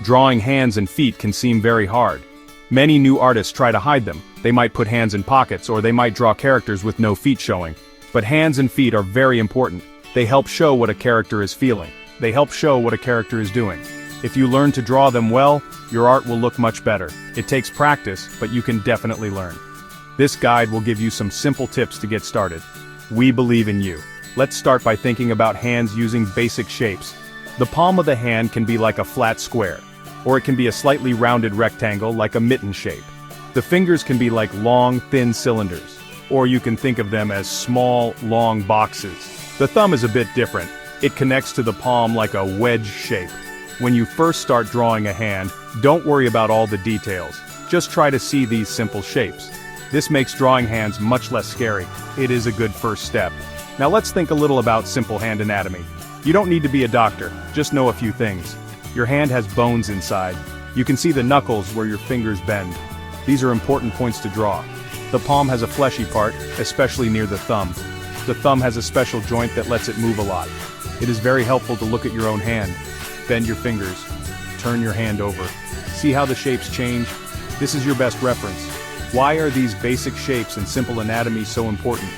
Drawing hands and feet can seem very hard. Many new artists try to hide them. They might put hands in pockets, or they might draw characters with no feet showing. But hands and feet are very important. They help show what a character is feeling. They help show what a character is doing. If you learn to draw them well, your art will look much better. It takes practice, but you can definitely learn. This guide will give you some simple tips to get started. We believe in you. Let's start by thinking about hands using basic shapes. The palm of the hand can be like a flat square, or it can be a slightly rounded rectangle like a mitten shape. The fingers can be like long, thin cylinders, or you can think of them as small, long boxes. The thumb is a bit different. It connects to the palm like a wedge shape. When you first start drawing a hand, don't worry about all the details. Just try to see these simple shapes. This makes drawing hands much less scary. It is a good first step. Now let's think a little about simple hand anatomy. You don't need to be a doctor, just know a few things. Your hand has bones inside. You can see the knuckles where your fingers bend. These are important points to draw. The palm has a fleshy part, especially near the thumb. The thumb has a special joint that lets it move a lot. It is very helpful to look at your own hand. Bend your fingers. Turn your hand over. See how the shapes change? This is your best reference. Why are these basic shapes and simple anatomy so important?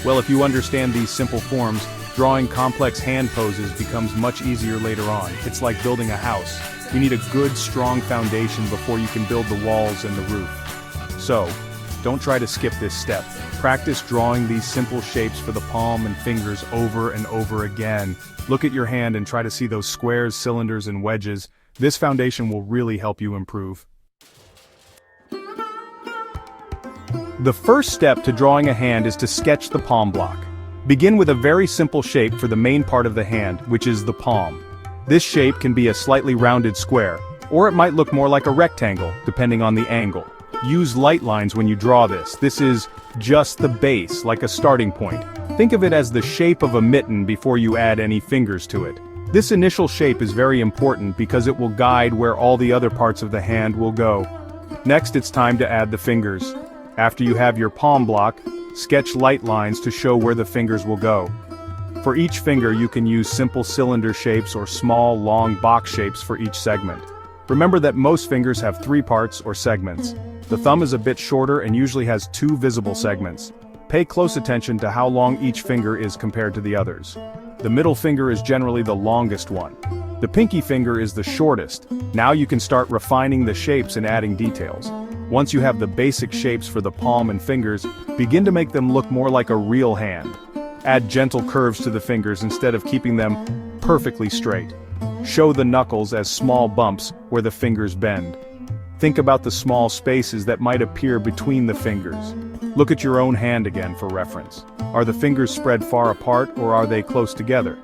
Well, if you understand these simple forms, drawing complex hand poses becomes much easier later on. It's like building a house. You need a good, strong foundation before you can build the walls and the roof. So, don't try to skip this step. Practice drawing these simple shapes for the palm and fingers over and over again. Look at your hand and try to see those squares, cylinders, and wedges. This foundation will really help you improve. The first step to drawing a hand is to sketch the palm block. Begin with a very simple shape for the main part of the hand, which is the palm. This shape can be a slightly rounded square, or it might look more like a rectangle, depending on the angle. Use light lines when you draw this. This is just the base, like a starting point. Think of it as the shape of a mitten before you add any fingers to it. This initial shape is very important because it will guide where all the other parts of the hand will go. Next, it's time to add the fingers. After you have your palm block, sketch light lines to show where the fingers will go. For each finger, you can use simple cylinder shapes or small, long box shapes for each segment. Remember that most fingers have 3 parts or segments. The thumb is a bit shorter and usually has 2 visible segments. Pay close attention to how long each finger is compared to the others. The middle finger is generally the longest one. The pinky finger is the shortest. Now you can start refining the shapes and adding details. Once you have the basic shapes for the palm and fingers, begin to make them look more like a real hand. Add gentle curves to the fingers instead of keeping them perfectly straight. Show the knuckles as small bumps where the fingers bend. Think about the small spaces that might appear between the fingers. Look at your own hand again for reference. Are the fingers spread far apart or are they close together?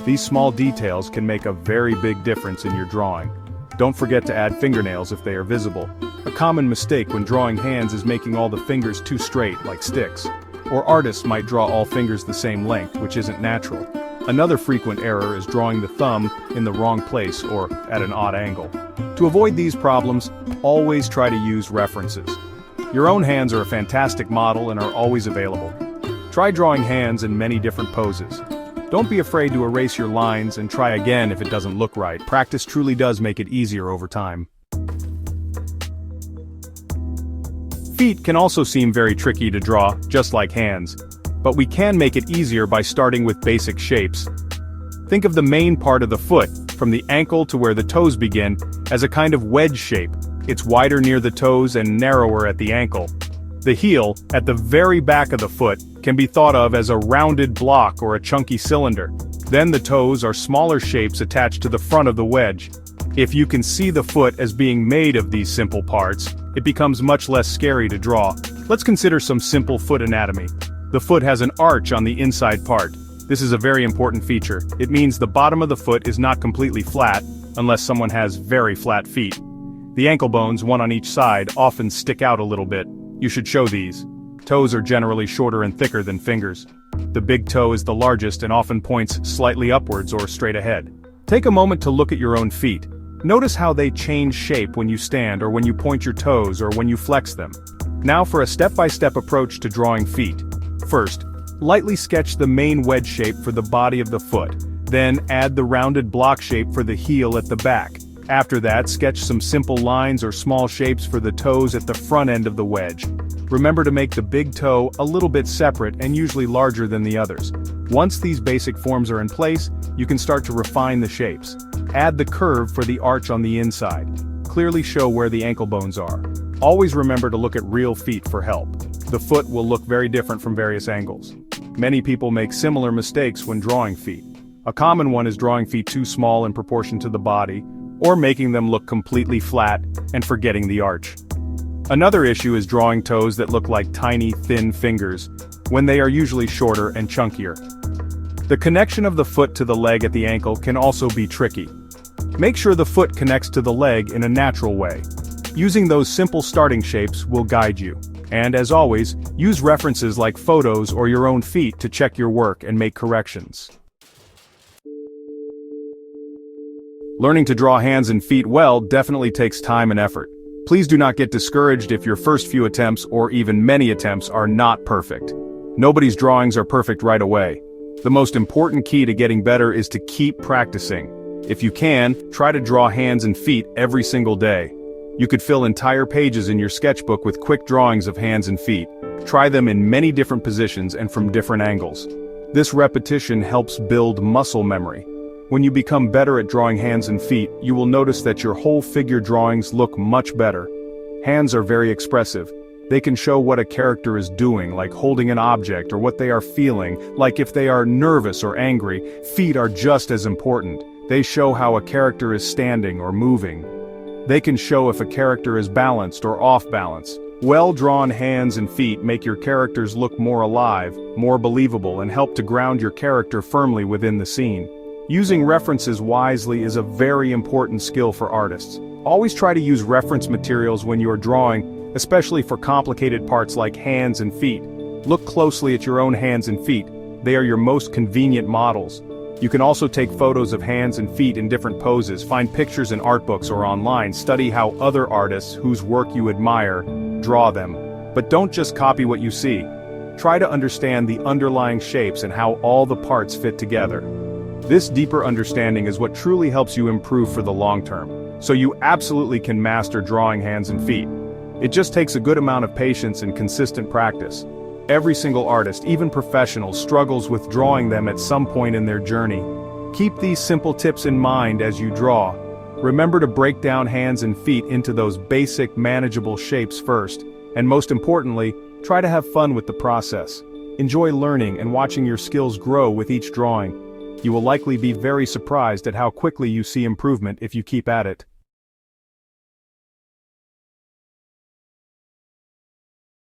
These small details can make a very big difference in your drawing. Don't forget to add fingernails if they are visible. A common mistake when drawing hands is making all the fingers too straight, like sticks. Or artists might draw all fingers the same length, which isn't natural. Another frequent error is drawing the thumb in the wrong place or at an odd angle. To avoid these problems, always try to use references. Your own hands are a fantastic model and are always available. Try drawing hands in many different poses. Don't be afraid to erase your lines and try again if it doesn't look right. Practice truly does make it easier over time. Feet can also seem very tricky to draw, just like hands. But we can make it easier by starting with basic shapes. Think of the main part of the foot, from the ankle to where the toes begin, as a kind of wedge shape. It's wider near the toes and narrower at the ankle. The heel, at the very back of the foot, can be thought of as a rounded block or a chunky cylinder. Then the toes are smaller shapes attached to the front of the wedge. If you can see the foot as being made of these simple parts, it becomes much less scary to draw. Let's consider some simple foot anatomy. The foot has an arch on the inside part. This is a very important feature. It means the bottom of the foot is not completely flat, unless someone has very flat feet. The ankle bones, one on each side, often stick out a little bit. You should show these. Toes are generally shorter and thicker than fingers. The big toe is the largest and often points slightly upwards or straight ahead. Take a moment to look at your own feet. Notice how they change shape when you stand or when you point your toes or when you flex them. Now for a step-by-step approach to drawing feet. First, lightly sketch the main wedge shape for the body of the foot. Then add the rounded block shape for the heel at the back. After that, sketch some simple lines or small shapes for the toes at the front end of the wedge. Remember to make the big toe a little bit separate and usually larger than the others. Once these basic forms are in place, you can start to refine the shapes. Add the curve for the arch on the inside. Clearly show where the ankle bones are. Always remember to look at real feet for help. The foot will look very different from various angles. Many people make similar mistakes when drawing feet. A common one is drawing feet too small in proportion to the body, or making them look completely flat and forgetting the arch. Another issue is drawing toes that look like tiny, thin fingers, when they are usually shorter and chunkier. The connection of the foot to the leg at the ankle can also be tricky. Make sure the foot connects to the leg in a natural way. Using those simple starting shapes will guide you. And as always, use references like photos or your own feet to check your work and make corrections. Learning to draw hands and feet well definitely takes time and effort. Please do not get discouraged if your first few attempts or even many attempts are not perfect. Nobody's drawings are perfect right away. The most important key to getting better is to keep practicing. If you can, try to draw hands and feet every single day. You could fill entire pages in your sketchbook with quick drawings of hands and feet. Try them in many different positions and from different angles. This repetition helps build muscle memory. When you become better at drawing hands and feet, you will notice that your whole figure drawings look much better. Hands are very expressive. They can show what a character is doing, like holding an object, or what they are feeling, like if they are nervous or angry. Feet are just as important. They show how a character is standing or moving. They can show if a character is balanced or off balance. Well-drawn hands and feet make your characters look more alive, more believable, and help to ground your character firmly within the scene. Using references wisely is a very important skill for artists. Always try to use reference materials when you are drawing, especially for complicated parts like hands and feet. Look closely at your own hands and feet. They are your most convenient models. You can also take photos of hands and feet in different poses, find pictures in art books or online, study how other artists whose work you admire draw them. But don't just copy what you see. Try to understand the underlying shapes and how all the parts fit together. This deeper understanding is what truly helps you improve for the long term, so you absolutely can master drawing hands and feet. It just takes a good amount of patience and consistent practice. Every single artist, even professionals, struggles with drawing them at some point in their journey. Keep these simple tips in mind as you draw. Remember to break down hands and feet into those basic, manageable shapes first, and most importantly, try to have fun with the process. Enjoy learning and watching your skills grow with each drawing. You will likely be very surprised at how quickly you see improvement if you keep at it.